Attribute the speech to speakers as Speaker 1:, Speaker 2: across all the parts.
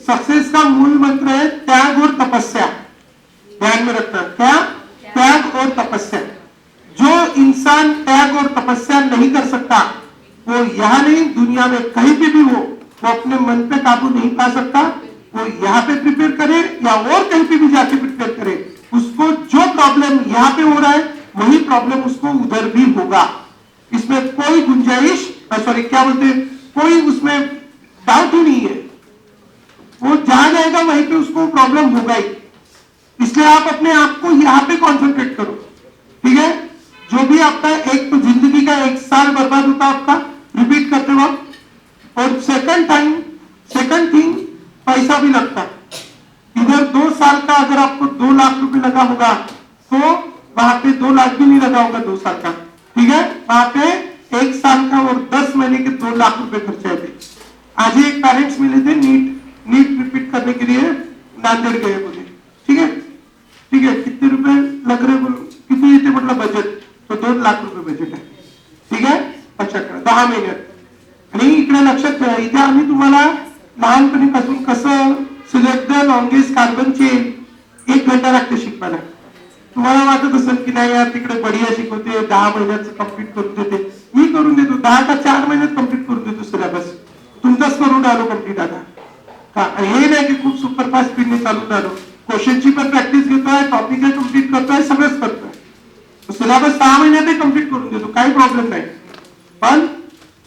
Speaker 1: Success का मूल मंत्र है त्याग और तपस्या। ध्यान में रखना, क्या? त्याग और तपस्या। जो इंसान त्याग और तपस्या नहीं कर सकता वो यहाँ नहीं दुनिया में कहीं पे भी हो, वो अपने मन पे काबू नहीं पा सकता। वो यहाँ पे प्रिपेयर करे या और कहीं पे भी जाके प्रिपेयर करे, उसको जो प्रॉब्लम यहाँ पे हो रहा है वही प्रॉब्लम उसको उधर भी होगा। इसमें कोई गुंजाइश, सॉरी क्या बोलते हैं, कोई उसमें डाउट ही नहीं है। वो जहां जाएगा वहीं पे उसको प्रॉब्लम होगा ही। इसलिए आप अपने आप को यहाँ पे कॉन्सेंट्रेट करो, ठीक है? जो भी आपका एक तो जिंदगी का 1 साल बर्बाद होता आपका रिपीट करते वक्त, और सेकंड थिंग पैसा भी लगता है। इधर 2 साल का अगर आपको 2 लाख रुपए लगा होगा तो वहां पे 2 लाख भी नहीं लगा होगा 2 साल का, ठीक है? वहां पे 1 साल का और 10 महीने के 2 लाख रुपए खर्चे थे। आज ही एक पेरेंट्स मिले थे, नीट रिपीट करने के लिए नांदेड़ गए बोले, ठीक है कितने रुपए लग रहे बोलो, किती येते म्हटलं बजेट, तो 2 लाख रुपये बजेट आहे, ठीक आहे? लक्षात करा 10 महिन्यात। आणि इकडे लक्षात ठेवा, इथे आम्ही तुम्हाला लहानपणीपासून कसं select the longest carbon chain 1 घंटा लागते शिकवायला। तुम्हाला वाटत असेल की नाही यार तिकडे बढिया शिकवते, 10 महिन्यात कंप्लीट करून देते, मी करून देतो 10 का 4 महिन्यात कंप्लीट करून देतो सिलेबस, तुमचाच करून आलो कंप्लीट आता का? हे नाही की खूप सुपरफास्ट स्पीडने चालून आलो, क्वेश्चनची पण प्रॅक्टिस घेतोय, टॉपिक कंप्लीट करतोय, सगळंच करतोय, सिलेबस 6 महिन्यात कंप्लीट करून देतो, काही प्रॉब्लेम नाही। पण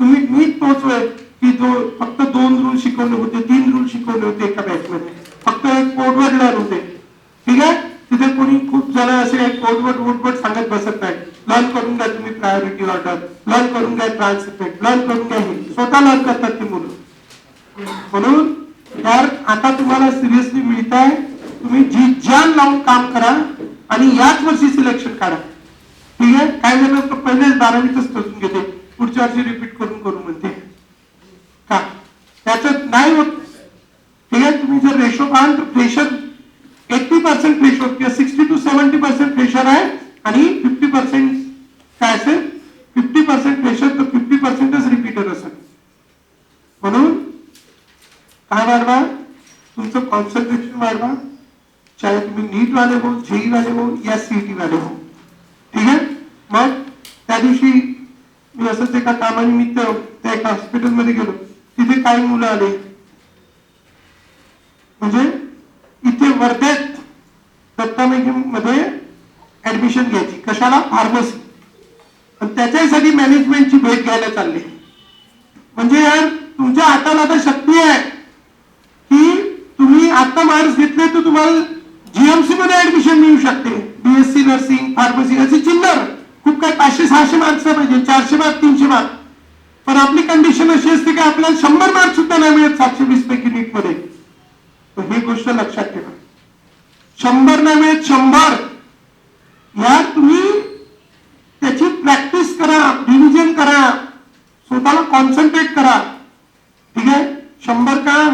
Speaker 1: तुम्ही मी तोच वेळ की जो फक्त 2 रूल शिकवले होते, 3 रूल शिकवले होते एका बॅच मध्ये, फक्त एक कोडवर्ड लर्न होते, ठीक आहे? तिथे कोणी खूप जण असे कोडवर्ड सांगत बसत नाही, लर्न करून घ्या तुम्ही प्रायोरिटी ऑर्डर, लर्न करून घ्या ट्रान्सलेट, लर्न करून घ्या, हे स्वतः लर्न करतात ती मुलं। म्हणून यार आता तुम्हाला सिरियसली मिळत आहे, तुम्ही जी जान लावून काम करा आणि याच वर्षी सिलेक्शन काढा, ठीक आहे? काही जण पहिलेच 12वीतच करून घेते, पुढच्या वर्षी रिपीट करून म्हणते का? त्याच्यात नाही होत, ठीक आहे? तुम्ही जर रेशो पाहाल तर फ्रेशर 80% फ्रेशर किंवा 60 to 70% फ्रेशर आहे आणि 50% काय असेल, 50% फ्रेशर तर 50%च रिपीटर असेल। म्हणून काय वाढवा, तुमचं कॉन्सन्ट्रेशन वाढवा, चाहे तुम्ही नीट वाले हो, जेई वाले हो या सीईटी वाले हो, ठीक आहे? मग त्या दिवशी मी असंच एका कामानिमित्त त्या एका हॉस्पिटलमध्ये गेलो, तिथे काही मुलं आले, म्हणजे इथे वर्धेत दत्तामेघमध्ये ऍडमिशन घ्यायची, कशाला? फार्मसी, आणि त्याच्यासाठी मॅनेजमेंटची भेट घ्यायला चालली। म्हणजे यार तुमच्या हाताला आता शक्ती आहे की तुम्ही आता मार्क्स घेतले तर तुम्हाला जीएमसी मध्ये ऍडमिशन मिळू शकते, बीएससी नर्सिंग, फार्मसी, अशी चिल्लर खूप काही 500-600 मार्क्स पाहिजे, 400 मार्क, 300 मार्क, पण आपली कंडिशन अशी असते की आपल्याला 100 मार्क सुद्धा नाही मिळत 720 पैकी नीट मध्ये। तर ही गोष्ट लक्षात ठेवा, 100 नाही मिळत, 100 यार तुम्ही त्याची प्रॅक्टिस करा, रिव्हिजन करा, स्वतःला कॉन्सन्ट्रेट करा, ठीक आहे? 100 का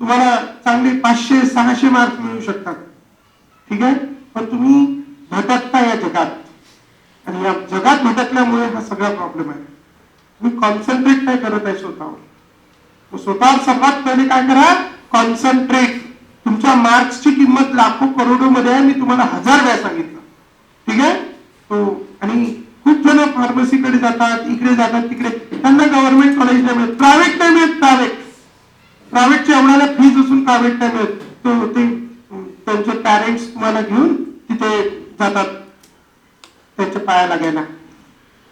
Speaker 1: तुम्हाला चांगले 500-600 मार्क्स मिळू शकतात, ठीक आहे? पण तुम्ही भटकता या जगात, आणि या जगात भटकल्यामुळे हा सगळा प्रॉब्लेम आहे। तुम्ही कॉन्सन्ट्रेट नाही करत आहे स्वतःवर, स्वतःवर सर्वात पहिले काय करा, कॉन्सन्ट्रेट। तुमच्या मार्क्सची किंमत लाखो करोडो मध्ये आहे, मी तुम्हाला 1000 वेळा सांगितलं, ठीक आहे? तो आणि खूप जण फार्मसीकडे जातात, इकडे जातात, तिकडे, त्यांना गव्हर्नमेंट कॉलेज नाही मिळत, प्रायव्हेट नाही मिळत, प्रायव्हेटची एवढ्याला फीज असून प्रायव्हेट नाही मिळत, तो ते त्यांचे पॅरेंट्स तुम्हाला घेऊन तिथे जातात त्यांच्या पाया लागायला।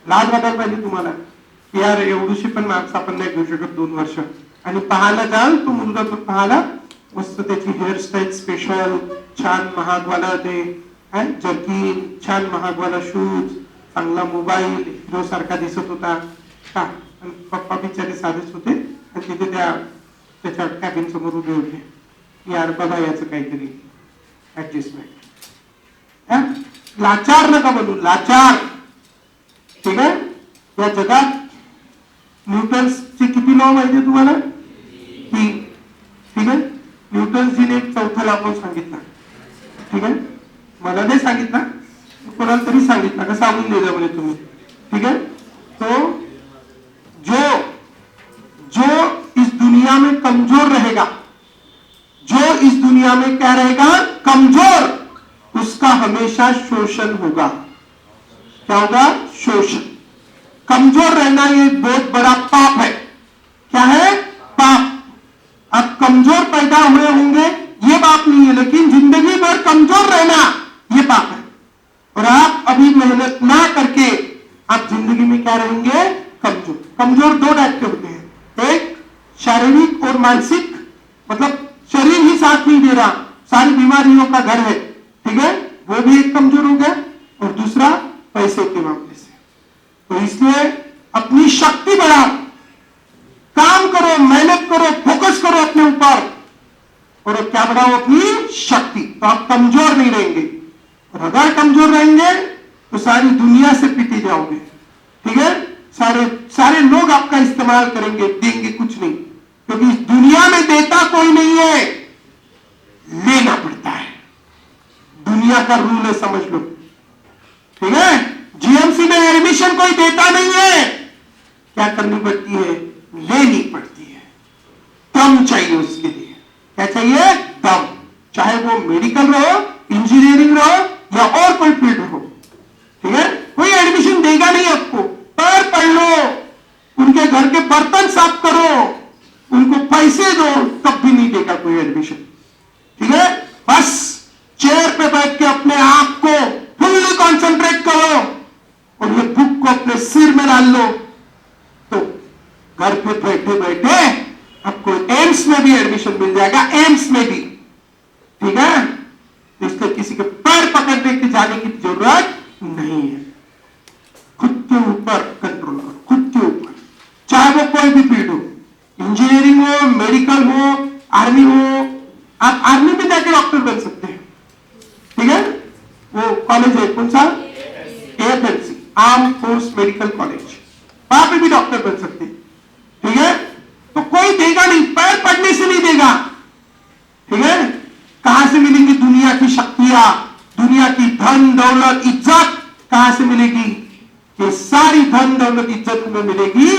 Speaker 1: लाज वाटायला पाहिजे तुम्हाला की यार एवढीशी पण मार्क्स आपण नाही घेऊ शकत 2 वर्ष, आणि पाहायला जाल तो मुलगा तो पाहायला मस्त त्याची हेअरस्टाईल स्पेशल, छान महागवाला ते जर्किन, छान महागवाला शूज, चांगला मोबाईल, हिरो सारखा दिसत होता का, आणि पप्पा बिचारे साधेच होते, आणि तिथे त्याच्या कॅबिन समोर उभे होते, यार बघा याचं काहीतरी ऍडजस्टमेंट। लाचार नका बनू, लाचार, ठीक आहे? या जगात न्यूटन्सची किती लॉ माहिती आहे तुम्हाला? 3, ठीक आहे? न्यूटन्सजीने एक चौथा लॉ पण सांगितला, ठीक आहे? मला नाही सांगितला, कोणाला तरी सांगितला का सांगून दिलं म्हणे तुम्ही, ठीक है? तो जो इस दुनिया में कमजोर रहेगा, जो इस दुनिया में क्या रहेगा, कमजोर, उसका हमेशा शोषण होगा। क्या होगा, शोषण। कमजोर रहना ये बहुत बड़ा पाप है। क्या है, पाप। आप कमजोर पैदा हुए होंगे ये पाप नहीं है, लेकिन जिंदगी भर कमजोर रहना ये पाप है। और आप अभी मेहनत ना करके आप जिंदगी में क्या रहेंगे, कमजोर। कमजोर दो टाइप के होते हैं, एक शारीरिक और मानसिक, मतलब शरीर ही साथ नहीं दे रहा, सारी बीमारियों का घर है, ठीक है, वो भी एक कमजोर हो गया। और दूसरा पैसे के मामले से। तो इसलिए अपनी शक्ति बढ़ाओ, काम करो, मेहनत करो, फोकस करो अपने ऊपर, और क्या बढ़ाओ, अपनी शक्ति, तो आप कमजोर नहीं रहेंगे। और अगर कमजोर रहेंगे तो सारी दुनिया से पीटे जाओगे, ठीक है। सारे लोग आपका इस्तेमाल करेंगे, देंगे कुछ नहीं, क्योंकि इस दुनिया में देता कोई नहीं है, लेना पड़ता है। दुनिया का रूल है, समझ लो, ठीक है। जीएमसी में एडमिशन कोई देता नहीं है, क्या करनी पड़ती है, लेनी पड़ती है। दम चाहिए उसके लिए, क्या चाहिए, दम। चाहे वो मेडिकल रहो, इंजीनियरिंग रहो, या और कोई फील्ड हो, ठीक है। कोई एडमिशन देगा नहीं आपको, पैर पढ़ लो, उनके घर के बर्तन साफ करो, उनको पैसे दो, तब भी नहीं देगा कोई एडमिशन, ठीक है। बस चेयर पे बैठ के अपने आप को फुल्ली कंसंट्रेट करो और ये बुक को अपने सिर में डाल लो, तो घर पे बैठे बैठे आपको एम्स में भी एडमिशन मिल जाएगा, एम्स में भी, ठीक है। इसलिए किसी के पैर पकड़ने के जाने की जरूरत नहीं है। खुद के ऊपर कंट्रोल करो, खुद के ऊपर, चाहे वो कोई भी फील्ड हो, इंजीनियरिंग हो, मेडिकल हो, आर्मी हो। आप आर्मी में जाकर डॉक्टर बन सकते हैं, ठीक है। वो कॉलेज है कौन सा, AFMC, arm force medical college, वहां पे भी डॉक्टर बन सकते हैं, ठीक है। तो कोई देगा नहीं, पैर पड़ने से नहीं देगा, ठीक है। कहां से मिलेंगी दुनिया की शक्तियां, दुनिया की धन दौलत इज्जत कहां से मिलेगी, ये सारी धन दौलत इज्जत तुम्हें मिलेगी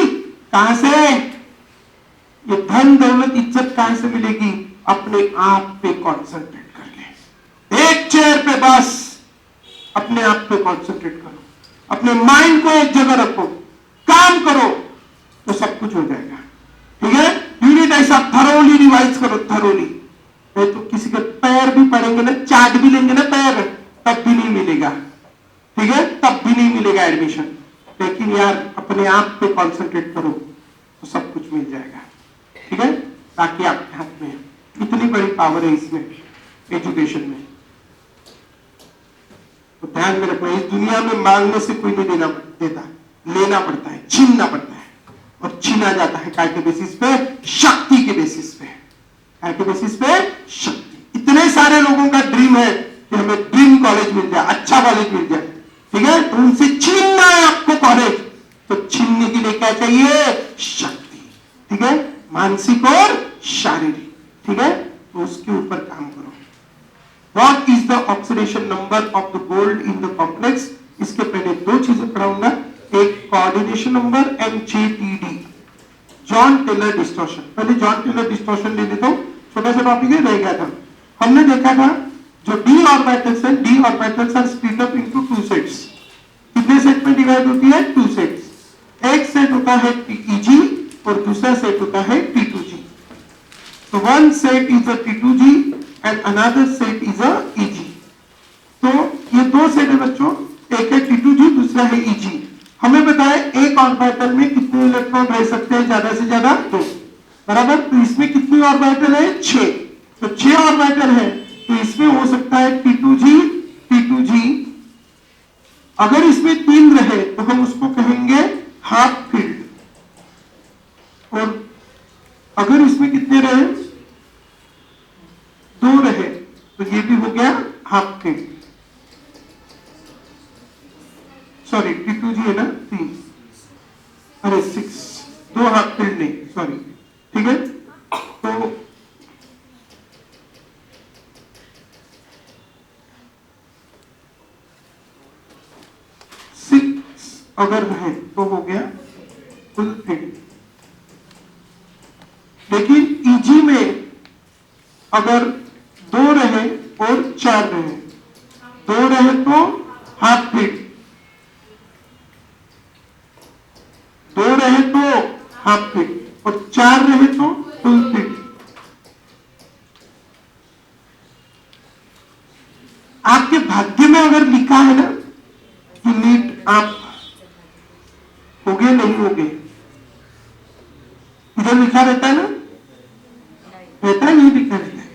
Speaker 1: कहां से, ये धन दौलत इज्जत कहां से मिलेगी, अपने आप पे कंसंट्रेट करके। एक चेयर पे बस अपने आप पे कंसंट्रेट करो, अपने माइंड को एक जगह रखो, काम करो, तो सब कुछ हो जाएगा, ठीक है। यूनिट ऐसा थरोली रिवाइज करो, थरोली, नहीं तो किसी के पैर भी पड़ेंगे ना, चाट भी लेंगे ना पैर, तब भी नहीं मिलेगा, ठीक है, तब भी नहीं मिलेगा एडमिशन। लेकिन यार अपने आप पे कंसंट्रेट करो तो सब कुछ मिल जाएगा, ठीक है। ताकि आपके हाथ में इतनी बड़ी पावर है इसमें, एजुकेशन में। तो ध्यान में रखना, इस दुनिया में मांगने से कोई नहीं देता, लेना पड़ता है, छीनना पड़ता है, और छीना जाता है काय के बेसिस पे, शक्ति के बेसिस पे, काय के बेसिस पे, शक्ति। इतने सारे लोगों का ड्रीम है कि हमें ड्रीम कॉलेज मिल जाए, अच्छा कॉलेज मिल जाए, ठीक है। तो उनसे छीनना है आपको कॉलेज, तो छीनने के लिए क्या चाहिए, शक्ति, ठीक है, मानसिक और शारीरिक, ठीक है। तो उसके ऊपर काम करो। What is the oxidation number of the gold in the complex? इसके पहले दो चीजें पढ़ाऊंगा, एक coordination number and JTD, Jahn Teller distortion. पहले जॉन टेलर डिस्टॉर्शन ले लेता हूं, छोटा सा टॉपिक है, रह गया था। हमने देखा था जो डी ऑर्बिटल्स है, D orbitals are split up into two sets. कितने सेट में डिवाइड होती है, टू सेट्स। एक सेट होता है TEG और दूसरा सेट होता है T2G। तो one set is a T2G and another set is a EG। तो ये दो सेट है बच्चों, एक है T2G, दूसरा है EG। हमें बताया एक ऑर्बिटल में कितने इलेक्ट्रॉन रह सकते हैं, ज्यादा से ज्यादा 2, बराबर। तो इसमें कितनी ऑर्बिटल है, 6। तो 6 ऑर्बिटल है, तो इसमें हो सकता है T2G, T2G। अगर इसमें 3 रहे तो हम उसको कहेंगे हाफ फील्ड, और अगर इसमें कितने रहे, 2 रहे, तो ये भी हो गया हाफ फील्ड। सॉरी T2G है ना 3, अरे 6, 2 हाफ फील्ड नहीं, सॉरी, ठीक है। तो अगर है तो हो गया फुल फील्ड। लेकिन EG में अगर 2 रहे और 4 रहे, 2 रहे तो हाफ फीट, 2 रहे तो हाफ फीट और 4 रहे तो फुल फीट। आपके भाग्य में अगर लिखा है ना कि नीट आप होगे नहीं होगे, इधर लिखा रहता है ना, रहता है नहीं लिखा रहता है।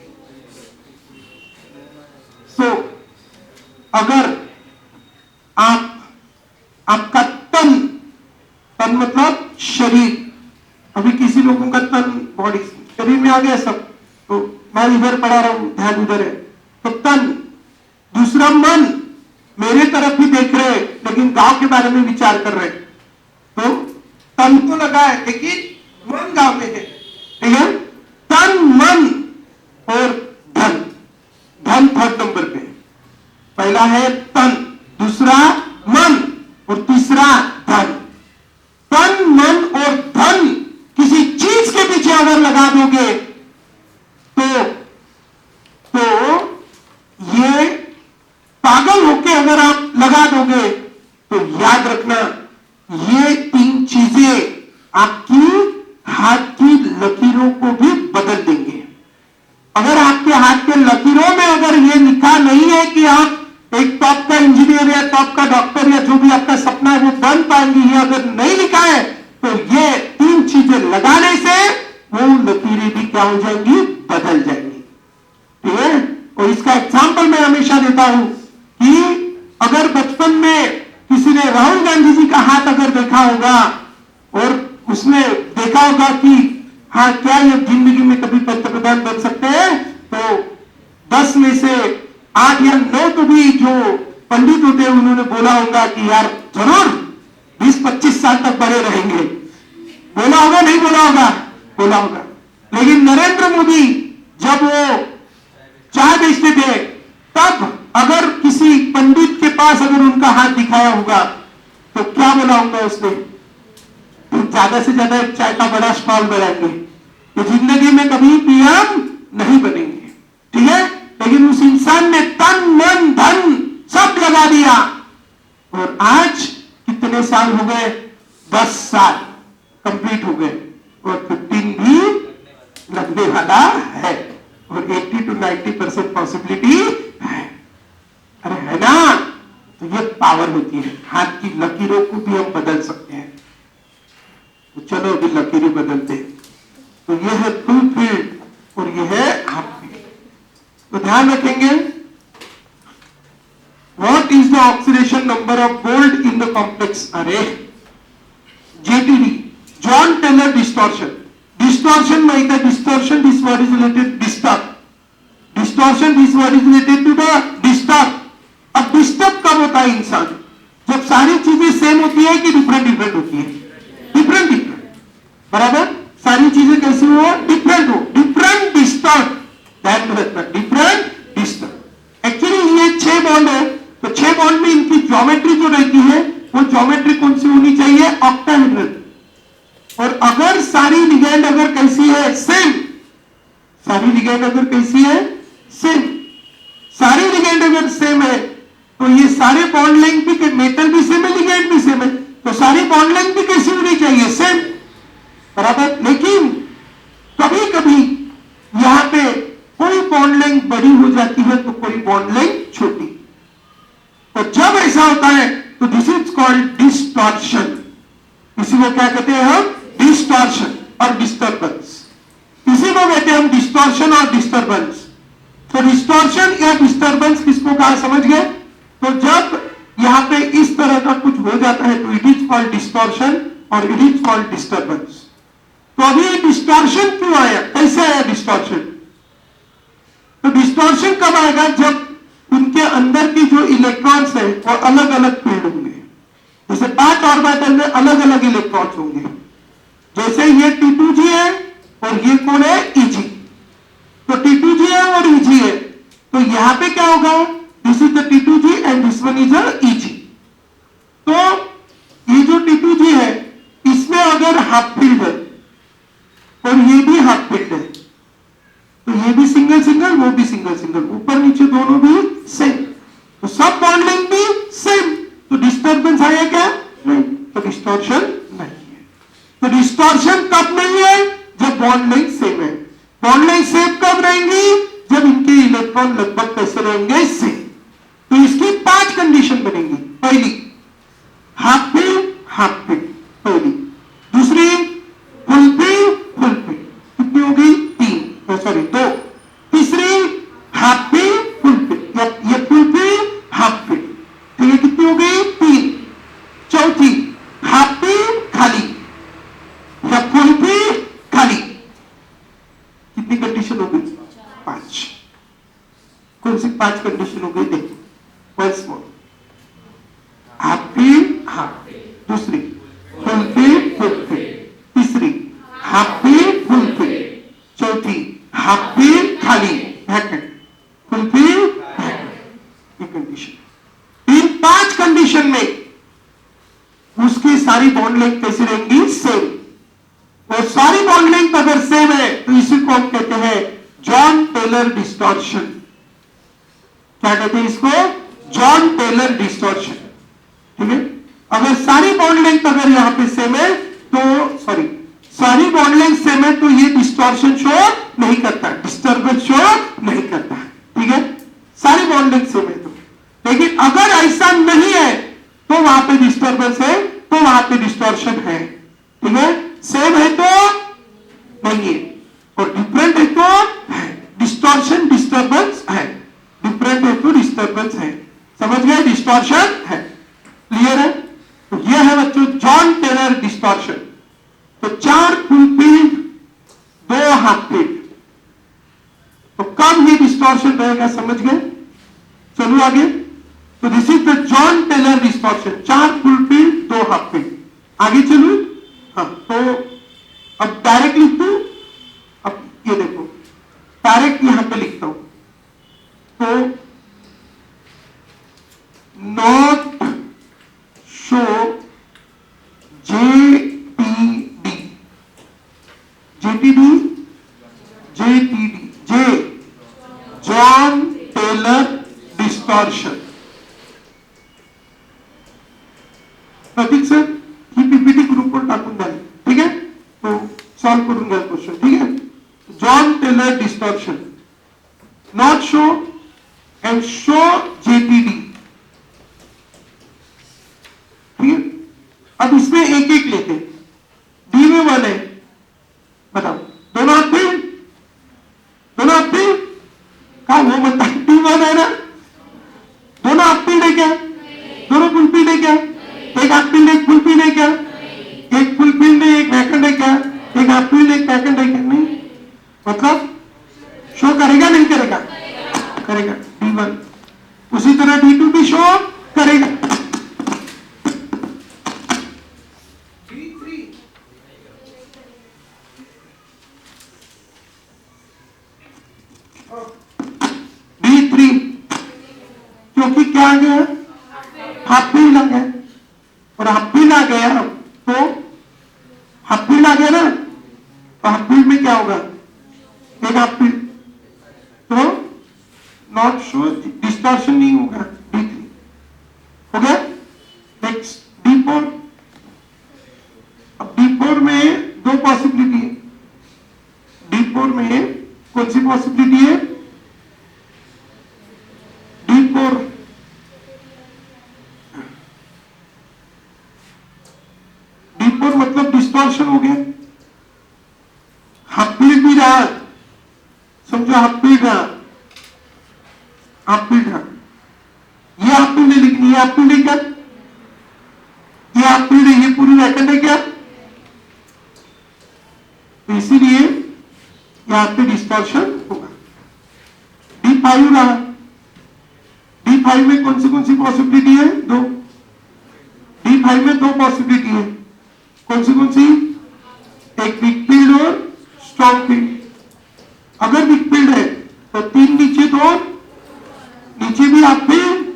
Speaker 1: सो अगर आपका तन मतलब शरीर, अभी किसी लोगों का तन बॉडी शरीर में आ गया सब, तो मैं इधर पढ़ा रहा हूं, ध्यान उधर है, तो तन, दूसरा मन मेरे तरफ ही देख रहे लेकिन गांव के बारे में विचार कर रहे, तो तन तो लगा है लेकिन मन गांव में है, ठीक है। तन, मन और धन, धन थर्ड नंबर पे, पहला है तन, दूसरा मन और तीसरा धन। तन, मन और धन किसी चीज के पीछे अगर लगा दोगे तो ये पागल होके अगर आप लगा दोगे तो याद रखना, ये 3 चीजें आपकी हाथ की लकीरों को भी बदल देंगे। अगर आपके हाथ के लकीरों में अगर ये लिखा नहीं है कि आप एक टॉप का इंजीनियर या टॉप का डॉक्टर या जो भी आपका सपना है वो बन पाएंगे, ये अगर नहीं लिखा है तो ये 3 चीजें लगाने से वो लकीरें भी क्या हो जाएंगी, बदल जाएंगी, ठीक है। और इसका एग्जाम्पल मैं हमेशा देता हूं कि अगर बचपन में किसी ने राहुल गांधी जी का हाथ अगर देखा होगा और उसने देखा होगा कि हाँ क्या ये जिंदगी में कभी पंतप्रधान बन सकते हैं, तो 10 में से 8 या 9 तो भी जो पंडित होते हैं उन्होंने बोला होगा कि यार जरूर 20-25 साल तक बने रहेंगे, बोला होगा नहीं बोला होगा, बोला होगा। लेकिन नरेंद्र मोदी जब वो चाय बेचते थे तब अगर किसी पंडित के पास अगर उनका हाथ दिखाया होगा तो क्या बोला होगा उसने, ज्यादा से ज्यादा एक चाय का बड़ा स्टॉल बनाएंगे, तो जिंदगी में कभी पीएम नहीं बनेंगे, ठीक है। लेकिन उस इंसान ने तन, मन, धन सब लगा दिया और आज कितने साल हो गए, 10 साल कंप्लीट हो गए और 15 भी लगने वाला है और 80 to 90% पॉसिबिलिटी है। अरे है ना, तो ये पावर होती है, हाथ की लकीरों को भी हम बदल सकते हैं। तो चलो अभी लकीरें बदलते हैं। तो ये है फुल फील्ड और ये है हाफ फील्ड। तो ध्यान रखेंगे, what is the oxidation number of gold in the complex अरे, JTD, Jahn Teller distortion. Distortion माहित है, distortion this word is related disturb, distortion this word is related to the disturb. अब disturb कब होता है इंसान, जब सारी चीजें सेम होती है कि डिफरेंट डिफरेंट होती है, डिफरेंट डिफरेंट, बराबर। सारी चीजें कैसी हो, डिफरेंट हो, डिफरेंट डिस्टर्ब, ध्यान में रखना, डिफरेंट डिस्टर्ब। एक्चुअली ये 6 बॉन्ड है, तो 6 बॉन्ड में इनकी ज्योमेट्री जो रहती है वो ज्योमेट्री कौन सी होनी चाहिए, ऑक्टाहेड्रल। और अगर सारी लिगेंड अगर कैसी है, सेम, सारी लिगेंड अगर कैसी है, सेम, सारी लिगेंड अगर सेम है तो ये सारे बॉन्ड लेंथ भी, मेटल भी सेम है, लिगेंड भी सेम है, तो सारी बॉन्ड लेंथ भी कैसी होनी चाहिए, सेम, बराबर। लेकिन कभी कभी यहां पे कोई बॉन्ड लेंथ बड़ी हो जाती है तो कोई बॉन्ड लेंथ छोटी, तो जब ऐसा होता है तो दिस इज कॉल्ड डिस्टॉर्शन। इसी को क्या कहते हैं हम, डिस्टॉर्शन और डिस्टर्बेंस, इसी को कहते हैं हम डिस्टॉर्शन और डिस्टर्बेंस। तो डिस्टॉर्शन या डिस्टर्बेंस किसको कहा, समझ गए। तो जब यहां पे इस तरह का कुछ हो जाता है तो इट इज कॉल्ड डिस्टॉर्शन और इट इज कॉल्ड डिस्टर्बेंस। तो अभी डिस्टॉर्शन क्यों आया, कैसे आया डिस्टॉर्शन, तो डिस्टॉर्शन कब आएगा, जब उनके अंदर की जो इलेक्ट्रॉन्स है वो अलग अलग फील्ड होंगे। जैसे 5 ऑर्बिटल में अलग अलग इलेक्ट्रॉन्स होंगे, जैसे ये T2G है और ये कौन है, Eg। तो T2G है और Eg है, तो यहां पे क्या होगा, this is the T2G and this one is Eg। तो ये जो T2G है इसमें अगर हाफ फील्ड है और ये भी हाफ फील्ड है तो ये भी सिंगल सिंगल, वो भी सिंगल सिंगल, ऊपर नीचे दोनों भी सेम, तो सब बॉन्ड लेंथ भी सेम, तो डिस्टर्बेंस आया क्या? नहीं, तो डिस्टॉर्शन नहीं है। तो डिस्टॉर्शन कब नहीं है? जब बॉन्ड लेंथ सेम है। बॉन्ड लेंथ सेम कब रहेंगी? जब इनके इलेक्ट्रॉन लगभग कैसे रहेंगे? सेम। तो इसकी 5 कंडीशन बनेंगी। पहली हाफ पीड, हाफ पीड, पहली। दूसरी फुल पीड, फुल पीड, कितनी होगी? 3, सॉरी 2। तीसरी हाफ पीड, फुल पीड, ये फुल पीड, हाफ पीड, ठीक है, कितनी हो गई? 3। चौथी हाफ पीड खाली या फुल पीड खाली, कितनी कंडीशन हो गई? 5। कौन सी 5 कंडीशन हो गई? देखो, वंस मोर, हाफ पीड, हाफ पीड, दूसरी फुल पीड, फुल पीड, तीसरी हाफ पीड, फुल पीड, चौथी हाफ पीड खाली, वैकेंट, फुल पीड, ये कंडीशन। इन 5 कंडीशन में उसकी सारी बॉन्ड लेंथ कैसी रहेंगी? सेम। और सारी बॉन्ड लेंथ अगर सेम है तो इसी को हम कहते हैं जॉन टेलर डिस्टॉर्शन। क्या कहते हैं इसको? जॉन टेलर डिस्टॉर्शन, ठीक है। अगर सारी बॉन्ड लेंथ अगर यहां पे सेम है तो, सॉरी, सारी बॉन्ड लेंथ सेम है तो ये डिस्टॉर्शन शो नहीं करता, डिस्टर्बेंस शो नहीं करता, ठीक है, सारी बॉन्ड लेंथ सेम है तो। लेकिन अगर ऐसा नहीं है तो वहां पे डिस्टर्बेंस है, तो वहां पे डिस्टॉर्शन है, ठीक है। सेम है तो नहीं है, और डिफरेंट है तो है। डिस्टॉर्शन डिस्टर्बेंस है, डिफरेंट है तो डिस्टर्बेंस है। समझ गए? डिस्टॉर्शन है, क्लियर है? तो यह है बच्चों जॉन टेलर डिस्टॉर्शन। तो 4 फुल पीड, 2 हाफ पीड, तो कब ये डिस्टॉर्शन रहेगा? समझ गए? चलो आगे। तो this is the Jahn Teller distortion, 4 full पीड, 2 हाफ पीड। आगे चलो। हाँ, तो अब डायरेक्ट लिखते हैं। अब ये देखो, डायरेक्ट यहां पे लिखता हूं, तो not show JTD, JTD, JTD, J Jahn Teller distortion. Prateek sir ही पीपीटी ग्रुपवर टाकून द्याल, ठीक आहे, तो सॉल्व करून घ्या क्वेश्चन, ठीक आहे। Jahn Teller distortion, not show and show JTD, ठीक है। अब इसमें एक एक लेते, डी में 1 है, बताओ दोनों हाथ पे, दोनों हाथ पे का वो बनता है, D1 है ना, दोनों हाथ पे है क्या? दोनों फुल पीड है क्या? एक हाफ पीड एक फुल पीड है क्या? एक फुल पीड है एक वैकेंट है क्या? एक हाफ पीड एक वैकेंट है क्या? नहीं, मतलब शो करेगा नहीं करेगा? करेगा, D1। उसी तरह D2 भी शो करेगा। D3 क्योंकि क्या आ गया? हाफ पीड आ गया, और हाफ पीड आ गया तो हाफ पीड आ गया ना, तो हाफ पीड में क्या होगा? एक हाफ पीड, तो नॉट शो, डिस्टॉर्शन नहीं होगा। D3 हो गया। Next D4। अब D4 में 2 पॉसिबिलिटी है। D4 में कौन सी पॉसिबिलिटी है? D4 D4 मतलब डिस्टॉर्शन हो गया, हाफ पीड भी रहा, समझो हाफ पीड रहा, हाफ पीड रहा, ये हाफ पीड है, लेकिन ये हाफ पीड है क्या? ये हाफ पीड है, ये पूरी वैकेंट है क्या? तो इसीलिए यहां पे डिस्टॉर्शन होगा। D5 रहा, D5 में कौन सी पॉसिबिलिटी है? 2। D5 में 2 पॉसिबिलिटी है, कौन सी? एक वीक फील्ड और स्ट्रॉन्ग फील्ड। अगर वीक फील्ड है तो 3 नीचे, 2 नीचे भी आप फील्ड,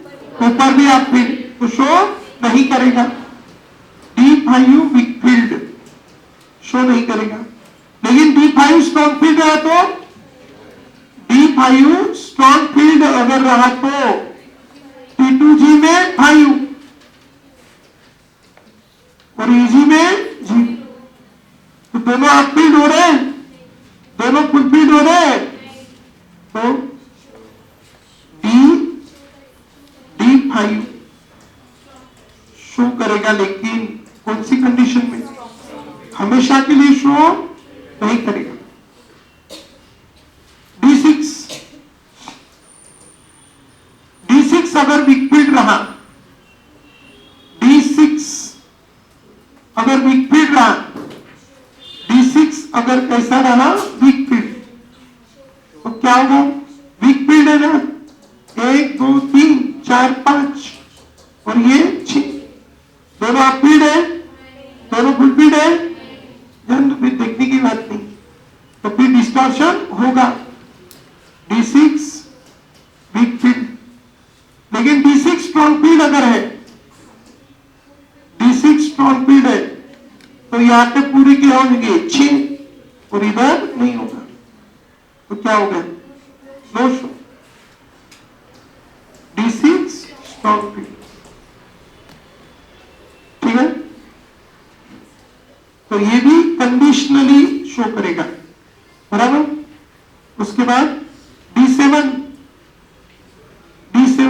Speaker 1: ऊपर भी आप फील्ड, तो शो नहीं करेगा। D5 वीक फील्ड शो नहीं करेगा, लेकिन D5 स्ट्रॉन्ग फील्ड है तो D 5 स्ट्रॉन्ग फील्ड अगर रहा तो T2G में 5 और EG में 0, तो दोनों हाफ फील्ड हो रहे हैं, दोनों फुल फील्ड हो रहे हैं, तो D5 शो करेगा, लेकिन कौन सी कंडीशन में? हमेशा के लिए शो नहीं करेगा। D6 अगर वीक फील्ड रहा, D6 अगर वीक फील्ड रहा, D6 अगर कैसा रहा वीक फील्ड, तो क्या होगा? वीक फील्ड है ना, 1 2 3 4 5 और ये 6, दोनों हाफ फील्ड है, दोनों फुल फील्ड है, फिर देखने की बात नहीं, तो फिर डिस्टॉर्शन होगा। D6 वीक फील्ड, लेकिन D6 स्ट्रॉन्ग फील्ड अगर है, D6 स्ट्रॉन्ग फील्ड है, तो यहां पे पूरी क्या होंगे? 6 और इधर नहीं होगा, तो क्या होगा? No show. D6 strong field, ठीक है, तो ये भी कंडीशनली शो करेगा, बराबर। उसके बाद D7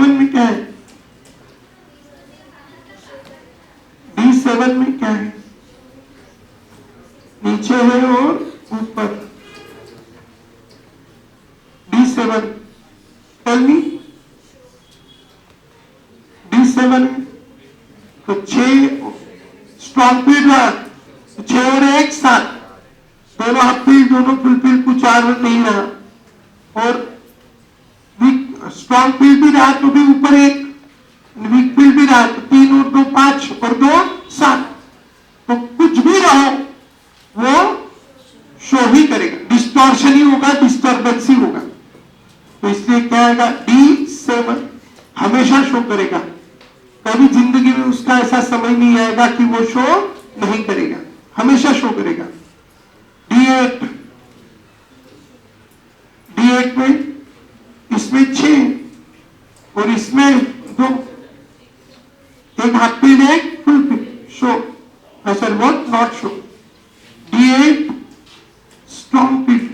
Speaker 1: में क्या है? D7 में क्या है? नीचे है और ऊपर। D7 टेल मी, D7 तो 6 स्ट्रॉन्ग फील्ड रहा, 6 और 1 7, दोनों हाफ फील्ड, दोनों फुल फील्ड, कुछ आर नहीं रहा, और स्ट्रॉन्ग फील्ड भी रहा तो भी ऊपर 1, वीक फील्ड भी रहा तो 3 और 2 5 और 2 7, तो कुछ भी रहो वो शो ही करेगा, डिस्टॉर्शन ही होगा, डिस्टर्बेंस ही होगा। तो इसलिए क्या आएगा? D7 हमेशा शो करेगा, कभी जिंदगी में उसका ऐसा समय नहीं आएगा कि वो शो नहीं करेगा, हमेशा शो करेगा। D8 में इसमें 6 और इसमें 2, एक हाफ फील्ड है, फुल फील्ड, शो ऐसा what not show. D8 strong field,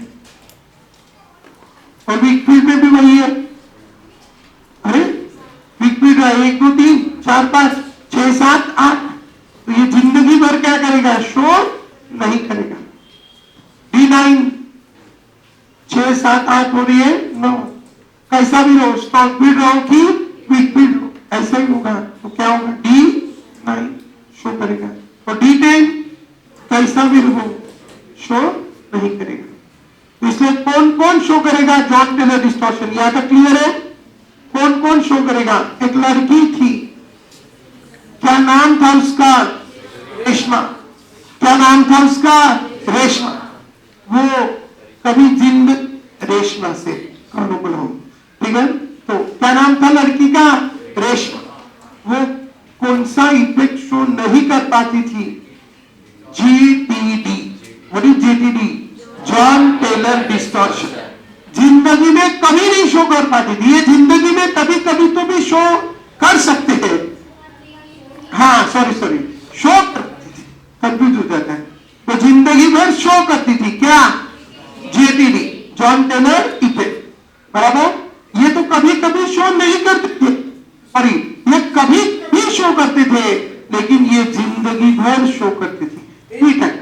Speaker 1: और वीक फील्ड में भी वही है, अरे वीक फील्ड है 1 2 3 4 5 6 7 8, तो ये जिंदगी भर क्या करेगा? शो नहीं करेगा। D9 6 7 8 हो रही है 9, कैसा भी रहो, स्ट्रॉन्ग फील्ड रहो कि वीक फील्ड रहो, ऐसा ही होगा, तो क्या होगा? D9 शो करेगा। और D10 कैसा भी रहो शो नहीं करेगा। तो इसलिए कौन कौन शो करेगा जॉन टेलर डिस्टॉर्शन? यहां तक क्लियर है? कौन कौन शो करेगा? एक लड़की थी, क्या नाम था उसका? रेशमा। क्या नाम था उसका? रेशमा। वो कभी जिंद रेशमा से कौन हो, ठीक है, तो क्या नाम था लड़की का? रेशमा। वो कौन सा इफेक्ट शो नहीं कर पाती थी? GTD। What is GTD? Jahn Teller distortion. जिंदगी में कभी नहीं शो कर पाती थी, ये जिंदगी में कभी कभी तो भी शो कर सकते हैं, हाँ सॉरी शो करती थी, कंफ्यूज हो जाता है, तो जिंदगी भर शो करती थी, क्या? GTD, जॉन टेलर इफेक्ट, बराबर। ये तो कभी कभी शो नहीं करते थे, सॉरी ये कभी भी शो करते थे, लेकिन ये जिंदगी भर शो करते थे any time,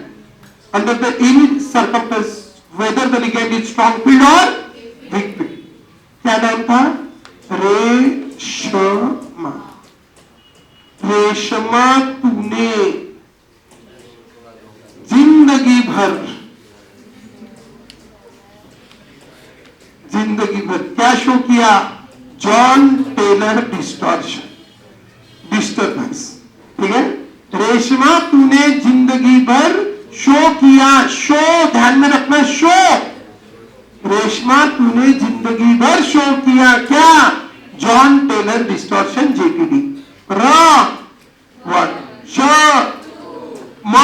Speaker 1: under the any circumstance, whether the ligand is strong field और वीक फील्ड। क्या नाम था? रेशमा। रेशमा तूने जिंदगी भर क्या शो किया? जॉन टेलर डिस्टॉर्शन, डिस्टर्बेंस, ठीक है। रेशमा तूने जिंदगी भर शो किया, शो ध्यान में रखना, शो। रेशमा तूने जिंदगी भर शो किया, क्या? Jahn Teller distortion, JTD। One श म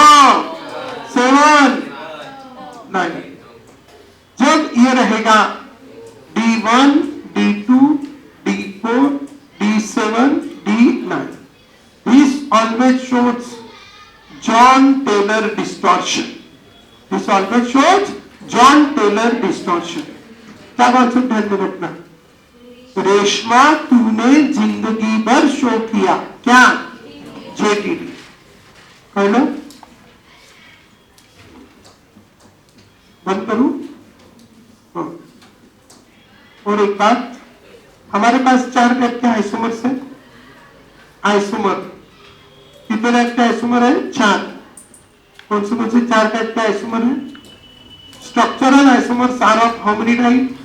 Speaker 1: 7 9, जब ये रहेगा D1, D2, D4, D7, D9. This always shows John Taylor distortion. This always shows John Taylor distortion. क्या बात ध्यान में रखना। रेशमा तूने जिंदगी भर शो किया क्या? JTD कह लो। बंद करूं? हाँ। और एक बात, हमारे पास 4 टाइप के आइसोमर्स है। आइसोमर कितने टाइप के आइसोमर है? 4। कौन से 4 टाइप के आइसोमर है? Structural isomers are of how many type?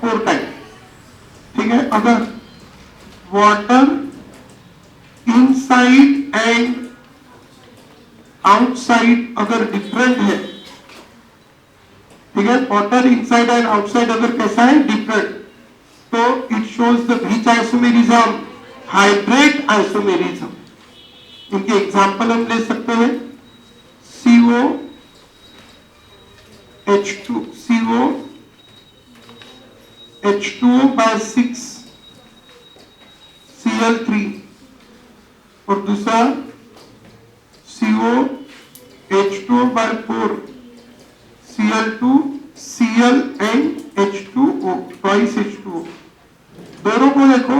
Speaker 1: 4 type. ठीक है, अगर वाटर इनसाइड एंड आउटसाइड अगर डिफरेंट है, ठीक है, वाटर इनसाइड एंड आउटसाइड अगर कैसा है? डिफरेंट, तो it shows the which isomerism? Hydrate isomerism. इनके एग्जाम्पल हम ले सकते हैं CO H2O by 6 Cl3 और दूसरा CO H2O by 4 Cl2 Cl and H2O twice H2O। दोनों को देखो,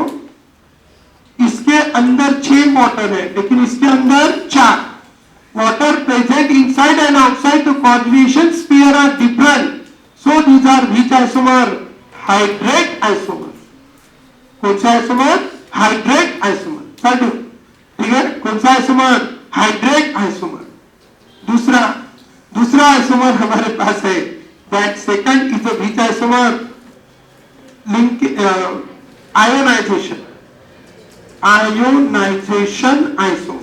Speaker 1: इसके अंदर 6 वाटर है लेकिन इसके अंदर 4 water present inside and outside. The coordination sphere are different, so these are which isomer? Hydrate isomer. कौन सा आइसोमर? Hydrate isomer. ठीक है, कौन सा आइसोमर? Hydrate isomer. दूसरा आइसोमर हमारे पास है, that second is a which isomer? Link ionization isomer.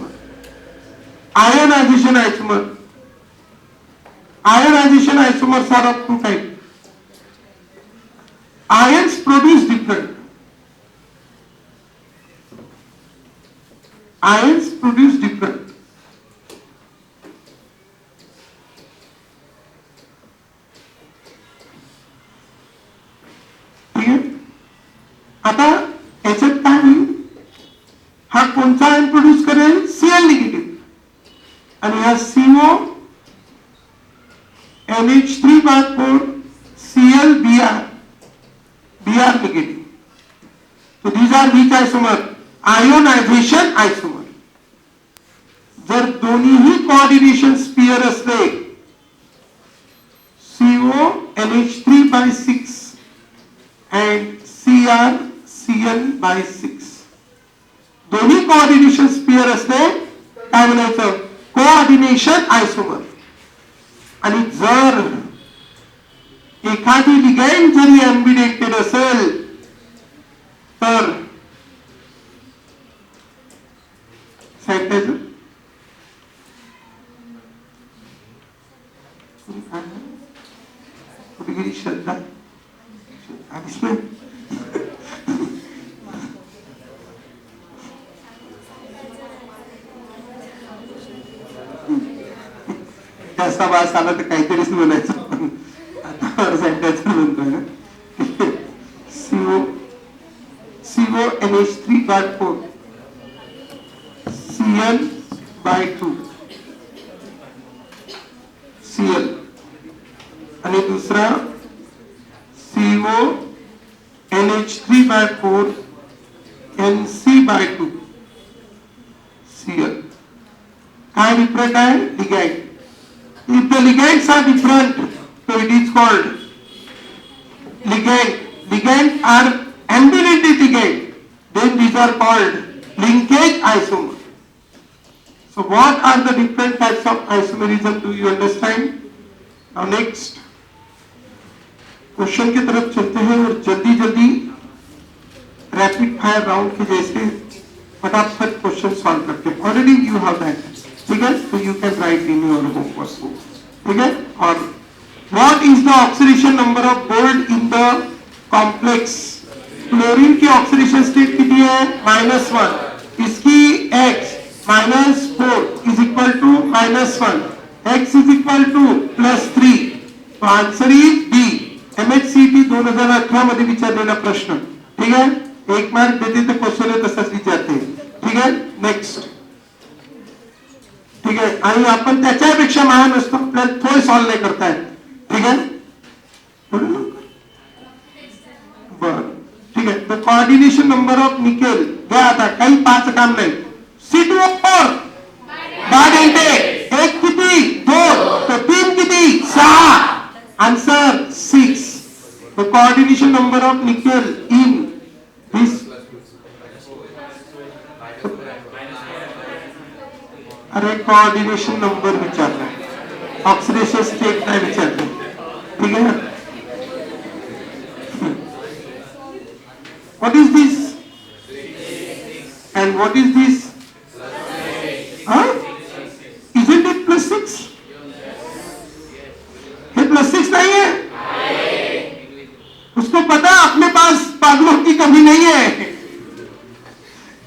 Speaker 1: Ionization isomers are of 2 types. Ions produce different. ठीक है, आता याच्यात काय होईल? हा कोणता आयन प्रोड्यूस करेल? Cl निगेटिव्ह, आणि हा CO NH3/4 Cl Br negative. So these are which isomer? Ionization isomer. जर दोन्हीही कोऑर्डिनेशन स्फीयर असले CO NH3/6 and Cr Cl/6, दोन्ही कोऑर्डिनेशन स्फीयर असले काय म्हणायचं? Coordination isomer. आणि जर एखादी लिगैंड जरी एम्बिडेक्टेड असेल तर सॅनिटायझर कुठे गेली श्रद्धा? जास्त वास आला तर काहीतरीच बोलायचं, आता सॅनिटायझर म्हणतोय ना। CO NH3/4 Cl/2 Cl, आणि दूसरा CO NH3/4 NC/2 Cl। काय डिफरंट आहे? Ligand. If the ligands are different, so it is called ligand. Ligands are ambiguous ligand, then these are called linkage isomer. So what are the different types of isomerism? Do you understand? Now next question की तरफ चलते हैं और जल्दी जल्दी rapid fire round के जैसे फटाफट क्वेश्चन सॉल्व करते हैं। ऑलरेडी यू हैव दैट, ठीक है, तो you can write in your homework. ठीक है, और what is the oxidation number of gold in the complex? Chlorine की ऑक्सीडेशन स्टेट कितनी है? -1। इसकी X -4 is equal to -1, X is equal to +3। तो आंसर इज B, MHCT 2018 मध्ये विचारलेला प्रश्न. ठीक आहे, 1 मार्क देते तर क्वेश्चन तसाच विचारते. ठीक आहे, नेक्स्ट. ठीक आहे, आणि आपण त्याच्यापेक्षा महान असतो, आपल्याला थोडे सॉल्व नाही करतायत. ठीक आहे, बर. ठीक आहे, तर कोऑर्डिनेशन नंबर ऑफ निकेल घ्या आता, काही 5 काम नाही. C2O4 बाद इंटेक 1 किती 2 तर 3 किती 6. Answer 6. The coordination number of nickel in this. अरे कोऑर्डिनेशन नंबर विचारला, ऑक्सिडेशन स्टेट नाही विचारलं. ठीक आहे, what is this and what is this? Huh? Isn't it +6? ये +6 नहीं है? उसको पता अपने पास पागलों की कमी नहीं है.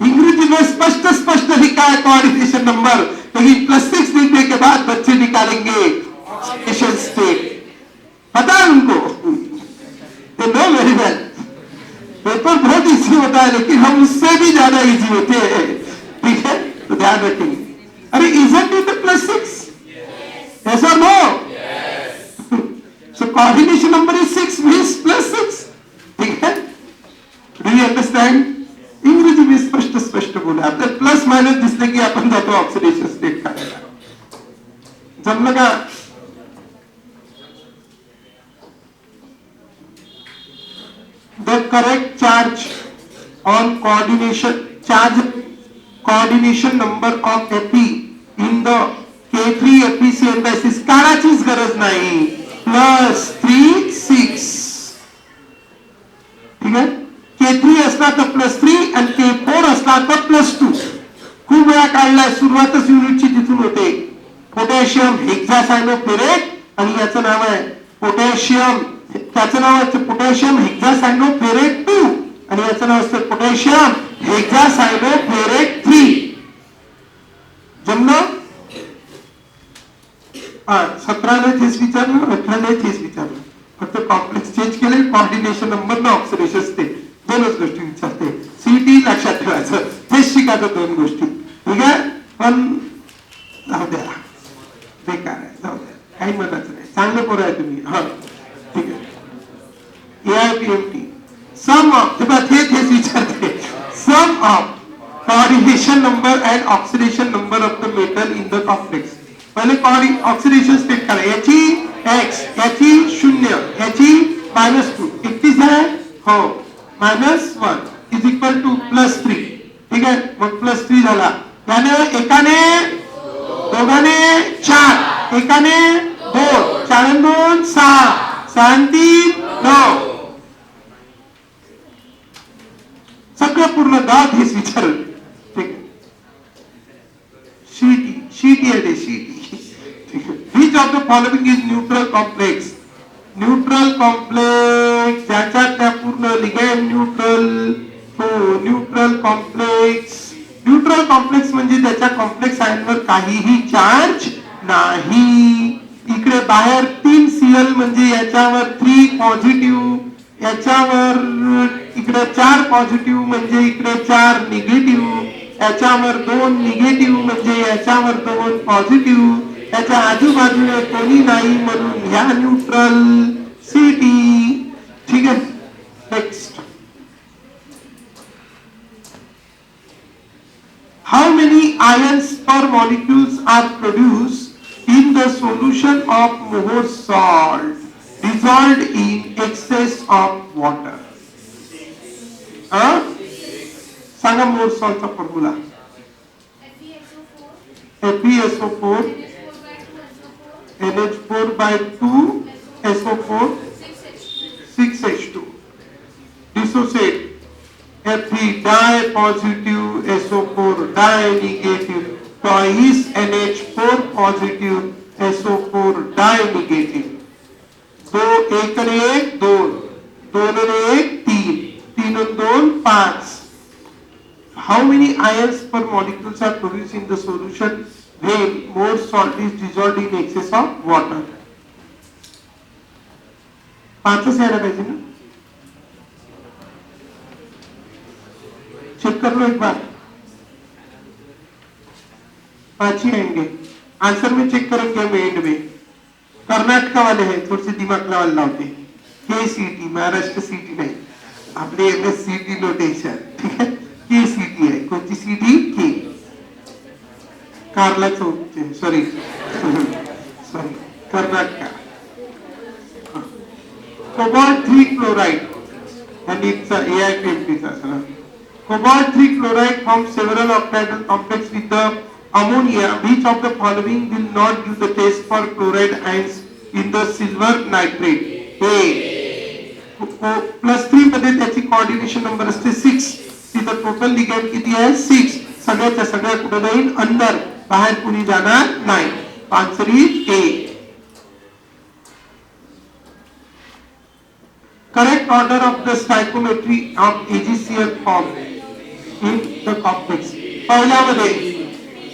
Speaker 1: इंग्लिश में स्पष्ट स्पष्ट लिखा है कोऑर्डिनेशन नंबर, लेकिन +6 लिखने के बाद बच्चे निकालेंगे ऑक्सीडेशन स्टेट. पता है उनको, they know very well. Paper बहुत इजी होता है, लेकिन हम उससे भी ज्यादा इजी होते हैं. ठीक है, तो ध्यान रखेंगे. अरे isn't it +6? Yes or no? So coordination number is 6 means +6. ठीक है, do you understand? इंग्रजी में स्पष्ट स्पष्ट बोला. आपल्याला प्लस मायनस दिसले की आपण जातो ऑक्सिडेशन स्टेट काढायला. जमलं का? The correct charge on coordination number of Fe in the K3 FeCl basis काढायचीच गरज नाही. +3 6. ठीक आहे, K3 असला तर +3 आणि K4 असला तर +2. खूप वेळा काढलाय, सुरुवातच युनिटची तिथून होते. पोटॅशियम हेक्सासायनोफेरेट आणि याचं नाव आहे पोटॅशियम, त्याचं नाव आहे पोटॅशियम हेक्सासायनोफेरेट 2 आणि याचं नाव असतं पोटॅशियम हेक्सासायनोफेरेट 3. जमलं? 17 ने तेच विचारलं, 18 ने तेच विचारलं, फक्त कॉम्प्लेक्स चेंज केले. कोऑर्डिनेशन नंबर ना ऑक्सिडेशन स्टेट दोनच गोष्टी विचारते. सीटी लक्षात ठेवायचं, तेच शिकायचं 2 गोष्टी. ठीक आहे, पण जाऊ द्या, बेकार आहे, जाऊ द्या, काही म्हणायचं नाही. चांगलं पोरं आहे तुम्ही. हा ठीक आहे. AIPMT सम ऑफ तेच विचारते, sum of coordination number and oxidation number of the metal in the complex. पहिले ऑक्सिडेशन स्टेट करा. याची x, याची 0, याची -2. 31 आहे हो, -1 इज इक्वल टू +3. ठीक आहे, मग +3 झाला. याने एकाने, दोघाने 4, एकाने 2, 4 आणि 2 6, 6 आणि 3 9. सगळं पूर्ण गाव हेच विचारलं. ठीक आहे, शीटी आहे शीटी. Which of the following is neutral complex? Neutral complex ज्याच्यात त्या पूर्ण लिगेंड न्यूट्रल. हो, न्यूट्रल कॉम्प्लेक्स. न्यूट्रल कॉम्प्लेक्स म्हणजे त्याच्या कॉम्प्लेक्स आयनवर काहीही चार्ज नाही. इकडे बाहेर 3 Cl म्हणजे याच्यावर 3 पॉझिटिव्ह, याच्यावर इकडे 4 पॉझिटिव्ह म्हणजे इकडे 4 निगेटिव्ह, याच्यावर 2 निगेटिव्ह म्हणजे याच्यावर 2 पॉझिटिव्ह, त्याच्या आजूबाजूने कोणी नाही म्हणून ह्या न्यूट्रल. सीटी. ठीक आहे, next. How many ions per molecules are produced in the solution of Mohr salt dissolved in excess of water? सांगा मोहर सॉल्टचा formula. FeSO4 NH4/2 SO4 6H2. Dissociate Fe di positive SO4 di negative twice NH4 positive SO4 di negative. 2 1 आणि 1 2, 2 आणि 1 3, 3 आणि 2 5. How many ions per molecules are produced in the solution when more salt is dissolved in excess of water? 5च यायला पाहिजे ना. Check कर लो एक बार. 5 ही आएंगे. Answer में चेक करेंगे हम एंड में. कर्नाटका वाले हैं, थोड़े से दिमाग लावते. KCT, महाराष्ट्र सिटी नाही, आपले MSCT नोटेशन. ठीक आहे, KCT आहे. कोणती सिटी? के. कारला चौक, सॉरी कर्नाटका. कोबाल्ट 3 क्लोराइड आणि AiPFP चा. Cobalt 3 chloride forms several octahedral complex with the ammonia. Which of the following will not give the test for chloride ions in the silver nitrate? A. +3 मध्ये त्याची coordination number असते 6. तिथं total ligand किती आहे? 6. सगळ्याच्या सगळ्या कुठे जाईल? अंदर. बाहेर कुणी जाणार नाही. Answer is a. Correct order of the stoichiometry of AgCl form in the complex.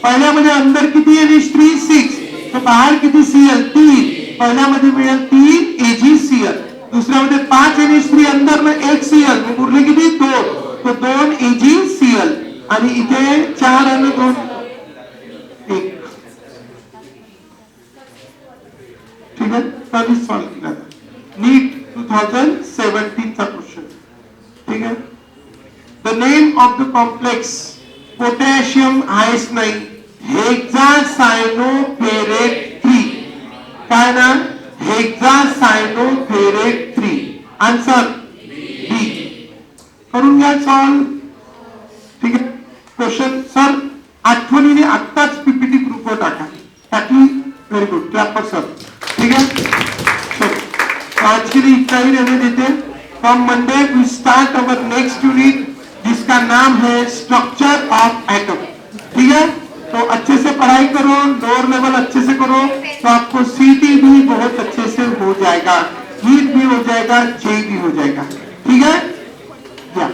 Speaker 1: पहिल्यामध्ये अंदर किती NH3? 6. तो बाहेर किती Cl? 3. पहिल्यामध्ये मिळेल 3 AgCl. दुसऱ्यामध्ये 5 NH3 अंदर में 1 Cl. मग उरले किती? 2. तो 2 AgCl. आणि इथे 4 आणि 2 1. ठीक आहे, चालीस सॉल्व केला. नीट 2017 चा क्वेश्चन. ठीक है. The name of the complex potassium आयसनाइन हेक्सासायनोफेरेट 3. काय ना? हेक्सासायनोफेरेट 3. Answer B. करून घ्या सॉल्व. ठीक है. क्वेश्चन सर आठवणीने आत्ताच पीपीटी ग्रुपवर टाकली. Very good, clap for sir. ठीक है. आज के लिए इतना ही रहने देते. From Monday we start our next unit जिसका नाम है स्ट्रक्चर ऑफ एटम. ठीक है, तो अच्छे से पढ़ाई करो, लोअर लेवल अच्छे से करो, तो आपको सीटी भी बहुत अच्छे से हो जाएगा, नीट भी हो जाएगा, जेई भी हो जाएगा. ठीक है. या